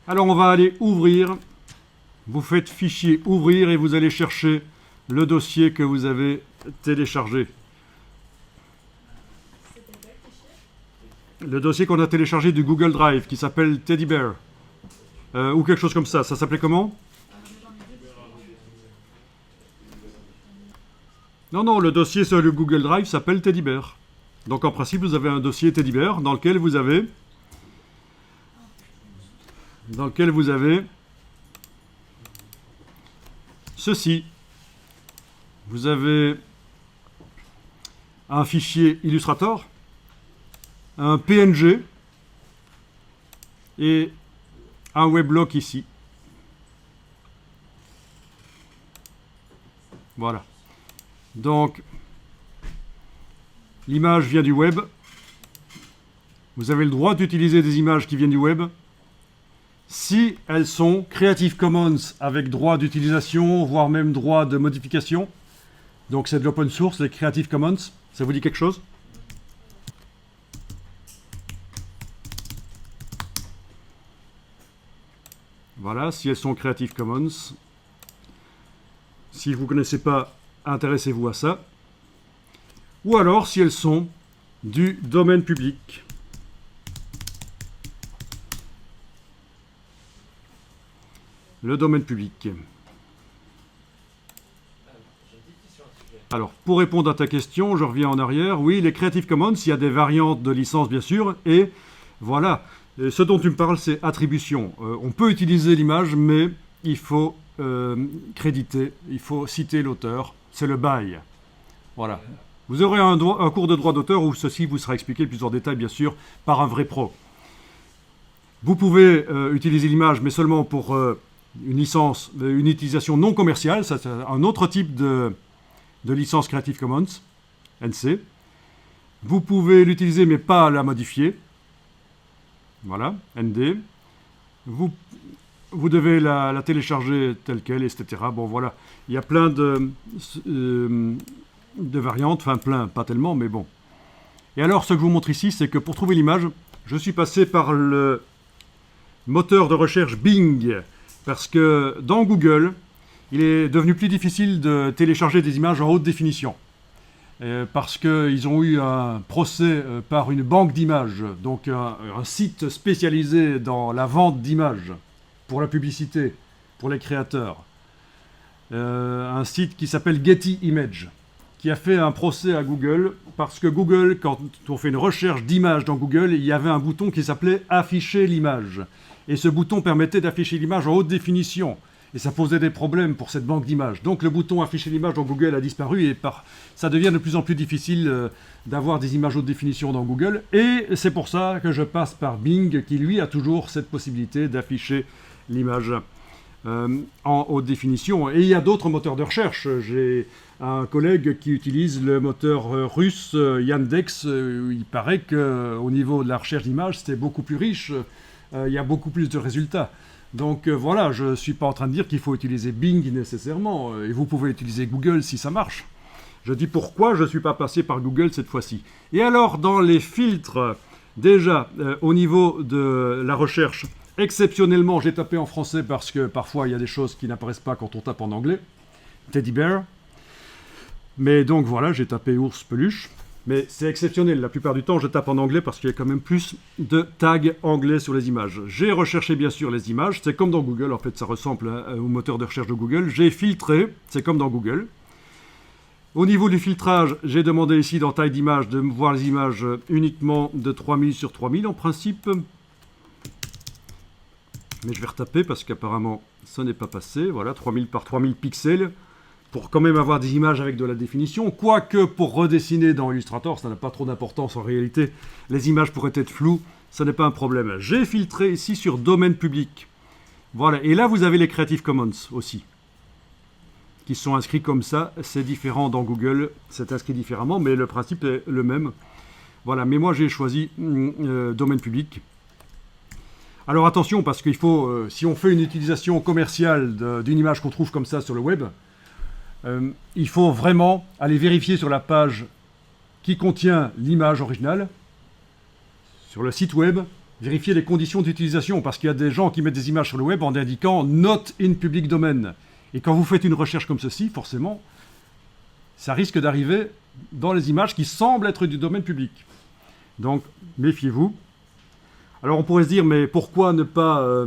Alors on va aller ouvrir. Vous faites fichier ouvrir et vous allez chercher le dossier que vous avez téléchargé. Le dossier qu'on a téléchargé du Google Drive qui s'appelle Teddy Bear. Ou quelque chose comme ça. Ça s'appelait comment? Non, le dossier sur le Google Drive s'appelle Teddy Bear. Donc en principe, vous avez un dossier Teddy Bear dans lequel vous avez ceci. Vous avez un fichier Illustrator, un PNG et un weblog ici. Voilà. Donc, l'image vient du web. Vous avez le droit d'utiliser des images qui viennent du web si elles sont Creative Commons avec droit d'utilisation, voire même droit de modification. Donc c'est de l'open source, les Creative Commons. Ça vous dit quelque chose? Voilà, si elles sont Creative Commons. Si vous ne connaissez pas, intéressez-vous à ça. Ou alors si elles sont du domaine public. Le domaine public. Alors, pour répondre à ta question, je reviens en arrière. Oui, les Creative Commons, il y a des variantes de licence, bien sûr. Et voilà, ce dont tu me parles, c'est attribution. On peut utiliser l'image, mais il faut créditer, il faut citer l'auteur. C'est le bail. Voilà. Vous aurez un cours de droit d'auteur où ceci vous sera expliqué plus en détail, bien sûr, par un vrai pro. Vous pouvez utiliser l'image, mais seulement pour une licence, une utilisation non commerciale. Ça, c'est un autre type de licence Creative Commons, NC. Vous pouvez l'utiliser, mais pas la modifier. Voilà, ND. Vous devez la télécharger telle qu'elle, etc. Bon, voilà. Il y a plein de variantes, enfin plein, pas tellement, mais bon. Et alors, ce que je vous montre ici, c'est que pour trouver l'image, je suis passé par le moteur de recherche Bing, parce que dans Google, il est devenu plus difficile de télécharger des images en haute définition. Parce qu'ils ont eu un procès par une banque d'images, donc un site spécialisé dans la vente d'images pour la publicité, pour les créateurs. Un site qui s'appelle Getty Images, qui a fait un procès à Google, parce que Google, quand on fait une recherche d'images dans Google, il y avait un bouton qui s'appelait « Afficher l'image ». Et ce bouton permettait d'afficher l'image en haute définition. Et ça posait des problèmes pour cette banque d'images. Donc le bouton afficher l'image dans Google a disparu et ça devient de plus en plus difficile d'avoir des images haute définition dans Google. Et c'est pour ça que je passe par Bing qui lui a toujours cette possibilité d'afficher l'image en haute définition. Et il y a d'autres moteurs de recherche. J'ai un collègue qui utilise le moteur russe Yandex. Il paraît qu'au niveau de la recherche d'images, c'était beaucoup plus riche. Il y a beaucoup plus de résultats. Donc voilà, je ne suis pas en train de dire qu'il faut utiliser Bing nécessairement, et vous pouvez utiliser Google si ça marche. Je dis pourquoi je ne suis pas passé par Google cette fois-ci. Et alors, dans les filtres, déjà, au niveau de la recherche, exceptionnellement, j'ai tapé en français parce que parfois il y a des choses qui n'apparaissent pas quand on tape en anglais. Teddy Bear. Mais donc voilà, j'ai tapé ours peluche. Mais c'est exceptionnel, la plupart du temps je tape en anglais parce qu'il y a quand même plus de tags anglais sur les images. J'ai recherché bien sûr les images, c'est comme dans Google, en fait ça ressemble au moteur de recherche de Google. J'ai filtré, c'est comme dans Google. Au niveau du filtrage, j'ai demandé ici dans taille d'image de voir les images uniquement de 3000 sur 3000 en principe. Mais je vais retaper parce qu'apparemment ça n'est pas passé. Voilà, 3000 par 3000 pixels. Pour quand même avoir des images avec de la définition, quoique pour redessiner dans Illustrator, ça n'a pas trop d'importance en réalité, les images pourraient être floues, ça n'est pas un problème. J'ai filtré ici sur domaine public. Voilà, et là vous avez les Creative Commons aussi, qui sont inscrits comme ça, c'est différent dans Google, c'est inscrit différemment, mais le principe est le même. Voilà, mais moi j'ai choisi domaine public. Alors attention, parce qu'il faut, si on fait une utilisation commerciale d'une image qu'on trouve comme ça sur le web, il faut vraiment aller vérifier sur la page qui contient l'image originale, sur le site web, vérifiez les conditions d'utilisation, parce qu'il y a des gens qui mettent des images sur le web en indiquant « not in public domain ». Et quand vous faites une recherche comme ceci, forcément, ça risque d'arriver dans les images qui semblent être du domaine public. Donc, méfiez-vous. Alors, on pourrait se dire, mais pourquoi ne pas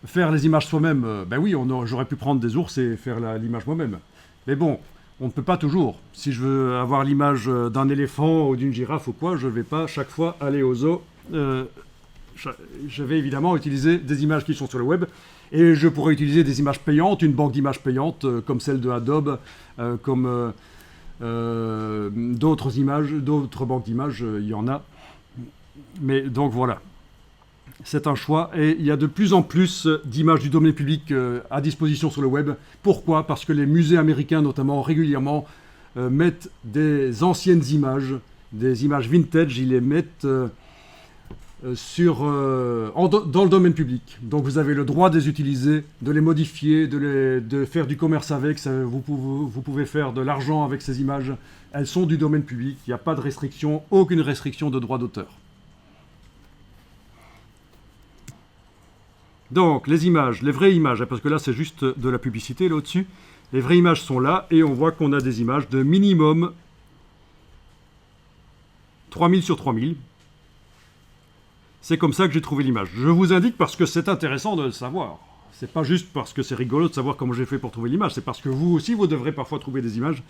faire les images soi-même? Ben oui, j'aurais pu prendre des ours et faire l'image moi-même. Mais bon, on ne peut pas toujours. Si je veux avoir l'image d'un éléphant ou d'une girafe ou quoi, je ne vais pas chaque fois aller au zoo. Je vais évidemment utiliser des images qui sont sur le web. Et je pourrais utiliser des images payantes, une banque d'images payantes, comme celle de Adobe, comme d'autres banques d'images, il y en a. Mais donc voilà, c'est un choix. Et il y a de plus en plus d'images du domaine public à disposition sur le web. Pourquoi? Parce que les musées américains, notamment, régulièrement, mettent des anciennes images, des images vintage, ils les mettent dans le domaine public. Donc vous avez le droit de les utiliser, de les modifier, de faire du commerce avec. Vous pouvez faire de l'argent avec ces images. Elles sont du domaine public. Il n'y a pas de restriction, aucune restriction de droit d'auteur. Donc les images, les vraies images, parce que là c'est juste de la publicité là au-dessus. Les vraies images sont là et on voit qu'on a des images de minimum 3000 sur 3000. C'est comme ça que j'ai trouvé l'image. Je vous indique parce que c'est intéressant de le savoir. C'est pas juste parce que c'est rigolo de savoir comment j'ai fait pour trouver l'image. C'est parce que vous aussi, vous devrez parfois trouver des images.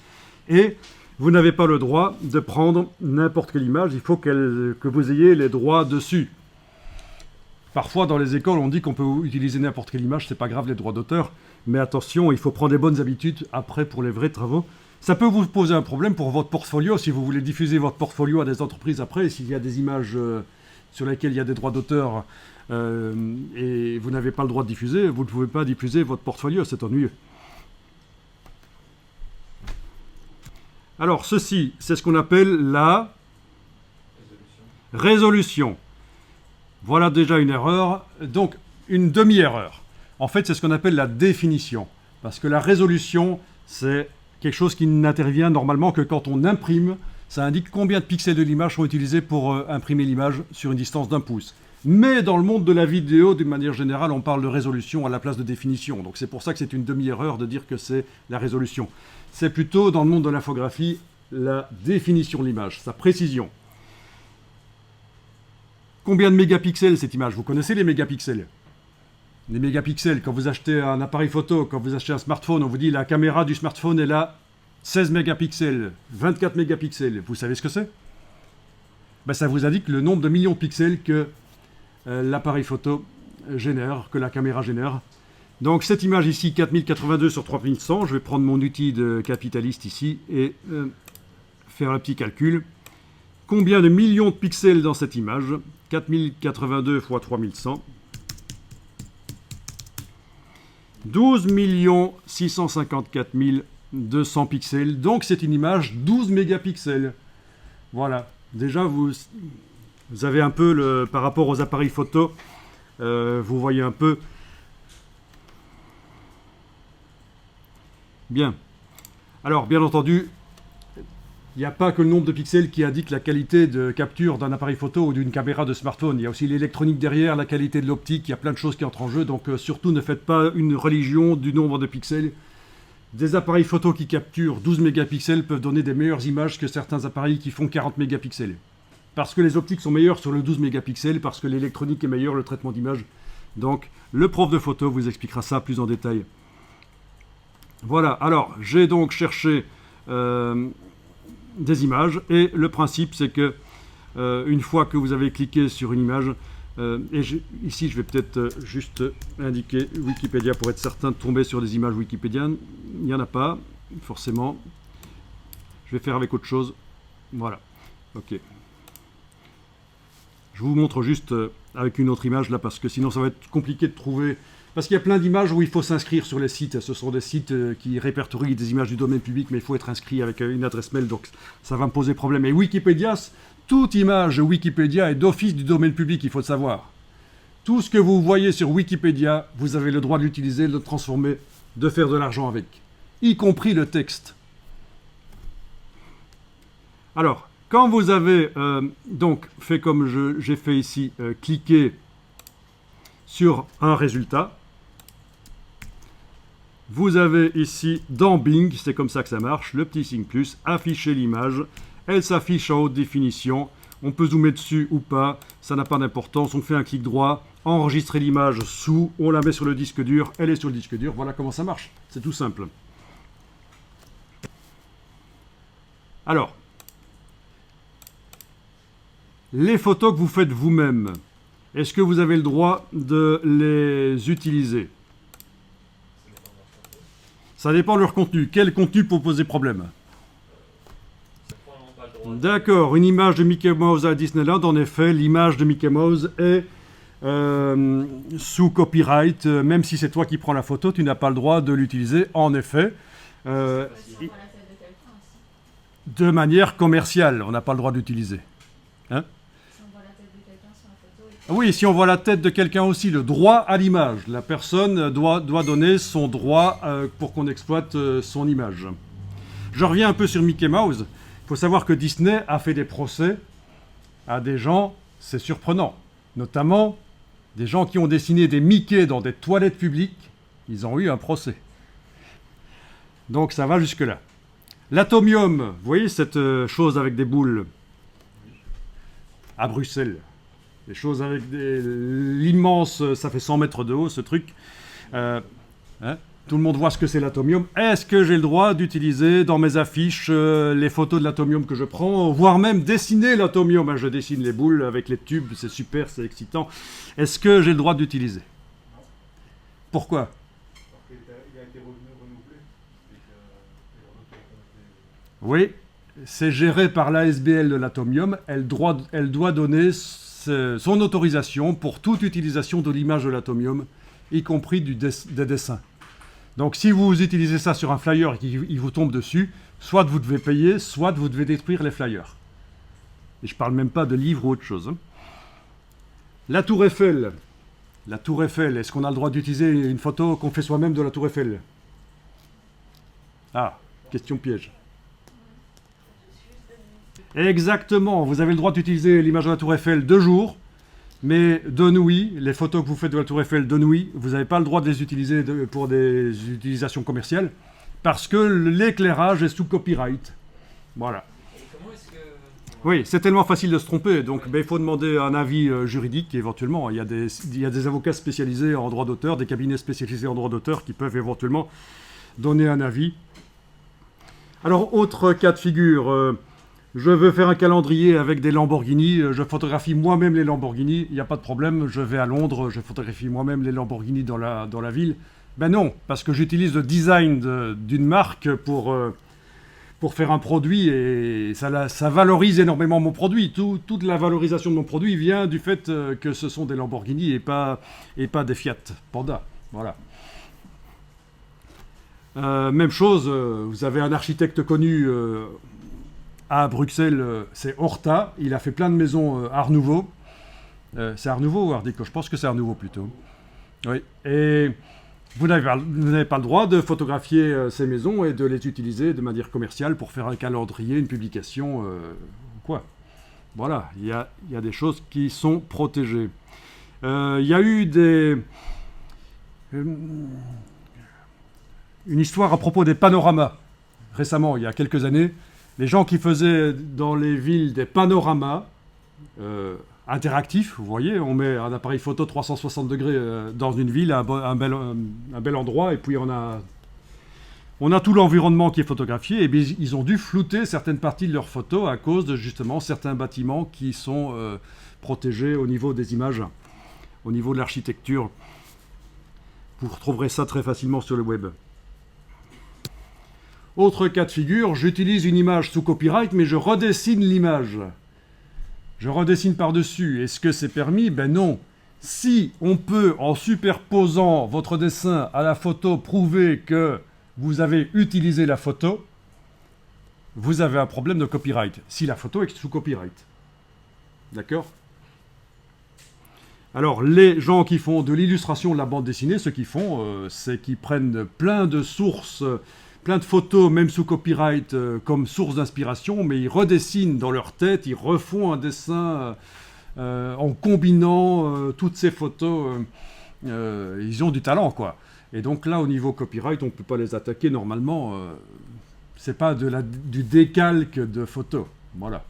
Et vous n'avez pas le droit de prendre n'importe quelle image. Il faut que vous ayez les droits dessus. Parfois, dans les écoles, on dit qu'on peut utiliser n'importe quelle image. C'est pas grave, les droits d'auteur. Mais attention, il faut prendre les bonnes habitudes après pour les vrais travaux. Ça peut vous poser un problème pour votre portfolio. Si vous voulez diffuser votre portfolio à des entreprises après, s'il y a des images sur lesquelles il y a des droits d'auteur et vous n'avez pas le droit de diffuser, vous ne pouvez pas diffuser votre portfolio, c'est ennuyeux. Alors ceci, c'est ce qu'on appelle la résolution. Voilà déjà une erreur, donc une demi-erreur. En fait, c'est ce qu'on appelle la définition, parce que la résolution, c'est quelque chose qui n'intervient normalement que quand on imprime. Ça indique combien de pixels de l'image sont utilisés pour imprimer l'image sur une distance d'1 pouce. Mais dans le monde de la vidéo, d'une manière générale, on parle de résolution à la place de définition. Donc c'est pour ça que c'est une demi-erreur de dire que c'est la résolution. C'est plutôt, dans le monde de l'infographie, la définition de l'image, sa précision. Combien de mégapixels cette image? Vous connaissez les mégapixels? Les mégapixels, quand vous achetez un appareil photo, quand vous achetez un smartphone, on vous dit la caméra du smartphone est là. 16 mégapixels, 24 mégapixels, vous savez ce que c'est? Ben, ça vous indique le nombre de millions de pixels que l'appareil photo génère, que la caméra génère. Donc cette image ici, 4082 sur 3100, je vais prendre mon outil de capitaliste ici et faire un petit calcul. Combien de millions de pixels dans cette image? 4082 x 3100. 12 654 200 pixels, donc c'est une image 12 mégapixels. Voilà, déjà vous avez un peu, par rapport aux appareils photo, vous voyez un peu. Bien. Alors, bien entendu, il n'y a pas que le nombre de pixels qui indique la qualité de capture d'un appareil photo ou d'une caméra de smartphone. Il y a aussi l'électronique derrière, la qualité de l'optique, il y a plein de choses qui entrent en jeu. Donc surtout, ne faites pas une religion du nombre de pixels. Des appareils photo qui capturent 12 mégapixels peuvent donner des meilleures images que certains appareils qui font 40 mégapixels. Parce que les optiques sont meilleures sur le 12 mégapixels, parce que l'électronique est meilleure, le traitement d'image. Donc, le prof de photo vous expliquera ça plus en détail. Voilà, alors, j'ai donc cherché des images, et le principe, c'est que une fois que vous avez cliqué sur une image, ici, je vais peut-être juste indiquer Wikipédia pour être certain de tomber sur des images wikipédiennes. Il n'y en a pas, forcément. Je vais faire avec autre chose. Voilà. OK. Je vous montre juste avec une autre image, là, parce que sinon, ça va être compliqué de trouver. Parce qu'il y a plein d'images où il faut s'inscrire sur les sites. Ce sont des sites qui répertorient des images du domaine public, mais il faut être inscrit avec une adresse mail, donc ça va me poser problème. Et Wikipédia, toute image Wikipédia est d'office du domaine public, il faut le savoir. Tout ce que vous voyez sur Wikipédia, vous avez le droit de l'utiliser, de le transformer, de faire de l'argent avec. Y compris le texte. Alors, Quand vous avez donc fait comme j'ai fait ici, cliquer sur un résultat, vous avez ici dans Bing, c'est comme ça que ça marche, le petit signe plus, afficher l'image, elle s'affiche en haute définition, on peut zoomer dessus ou pas, ça n'a pas d'importance, on fait un clic droit, enregistrer l'image sous, on la met sur le disque dur, elle est sur le disque dur, voilà comment ça marche, c'est tout simple. Alors, les photos que vous faites vous-même, est-ce que vous avez le droit de les utiliser? Ça dépend de leur contenu. Quel contenu peut poser problème? D'accord, une image de Mickey Mouse à Disneyland, en effet, l'image de Mickey Mouse est sous copyright, même si c'est toi qui prends la photo, tu n'as pas le droit de l'utiliser, en effet. De manière commerciale, on n'a pas le droit d'utiliser. Hein? Oui, si on voit la tête de quelqu'un aussi, le droit à l'image. La personne doit donner son droit pour qu'on exploite son image. Je reviens un peu sur Mickey Mouse. Il faut savoir que Disney a fait des procès à des gens, c'est surprenant. Notamment des gens qui ont dessiné des Mickey dans des toilettes publiques. Ils ont eu un procès. Donc ça va jusque-là. L'atomium, vous voyez cette chose avec des boules à Bruxelles. Des choses avec l'immense, ça fait 100 mètres de haut ce truc. Tout le monde voit ce que c'est l'atomium. Est-ce que j'ai le droit d'utiliser dans mes affiches les photos de l'atomium que je prends, voire même dessiner l'atomium? Je dessine les boules avec les tubes, c'est super, c'est excitant. Est-ce que j'ai le droit d'utiliser? Pourquoi? Oui, c'est géré par l'ASBL de l'atomium. Elle doit donner son autorisation pour toute utilisation de l'image de l'atomium, y compris des dessins. Donc si vous utilisez ça sur un flyer et qu'il vous tombe dessus, soit vous devez payer, soit vous devez détruire les flyers. Et je ne parle même pas de livres ou autre chose. La tour Eiffel. La tour Eiffel, est-ce qu'on a le droit d'utiliser une photo qu'on fait soi-même de la tour Eiffel? Ah, question piège. Exactement, vous avez le droit d'utiliser l'image de la tour Eiffel de jour, mais de nuit, les photos que vous faites de la tour Eiffel de nuit, vous n'avez pas le droit de les utiliser pour des utilisations commerciales, parce que l'éclairage est sous copyright. Voilà. Oui, c'est tellement facile de se tromper, donc il faut demander un avis juridique éventuellement. Il y a des avocats spécialisés en droit d'auteur, des cabinets spécialisés en droit d'auteur qui peuvent éventuellement donner un avis. Alors, autre cas de figure... je veux faire un calendrier avec des Lamborghini, je photographie moi-même les Lamborghini, il n'y a pas de problème, je vais à Londres, je photographie moi-même les Lamborghini dans la ville. Ben non, parce que j'utilise le design d'une marque pour faire un produit et ça valorise énormément mon produit. Toute la valorisation de mon produit vient du fait que ce sont des Lamborghini et pas des Fiat Panda. Voilà. Même chose, vous avez un architecte connu... à Bruxelles, c'est Horta. Il a fait plein de maisons Art Nouveau. C'est Art Nouveau ou Art Déco? Je pense que c'est Art Nouveau plutôt. Oui. Et vous n'avez pas le droit de photographier ces maisons et de les utiliser de manière commerciale pour faire un calendrier, une publication, quoi. Voilà, il y a des choses qui sont protégées. Il y a eu une histoire à propos des panoramas. Récemment, il y a quelques années, les gens qui faisaient dans les villes des panoramas interactifs, vous voyez, on met un appareil photo 360 degrés dans une ville, un bel endroit, et puis on a tout l'environnement qui est photographié, et bien ils ont dû flouter certaines parties de leurs photos à cause de justement certains bâtiments qui sont protégés au niveau des images, au niveau de l'architecture. Vous retrouverez ça très facilement sur le web. Autre cas de figure, j'utilise une image sous copyright, mais je redessine l'image. Je redessine par-dessus. Est-ce que c'est permis? Ben non. Si on peut, en superposant votre dessin à la photo, prouver que vous avez utilisé la photo, vous avez un problème de copyright. Si la photo est sous copyright. D'accord? Alors, les gens qui font de l'illustration de la bande dessinée, ce qu'ils font, c'est qu'ils prennent plein de sources plein de photos, même sous copyright, comme source d'inspiration, mais ils redessinent dans leur tête, ils refont un dessin en combinant toutes ces photos. Ils ont du talent, quoi. Et donc là, au niveau copyright, on ne peut pas les attaquer normalement. C'est pas du décalque de photos. Voilà.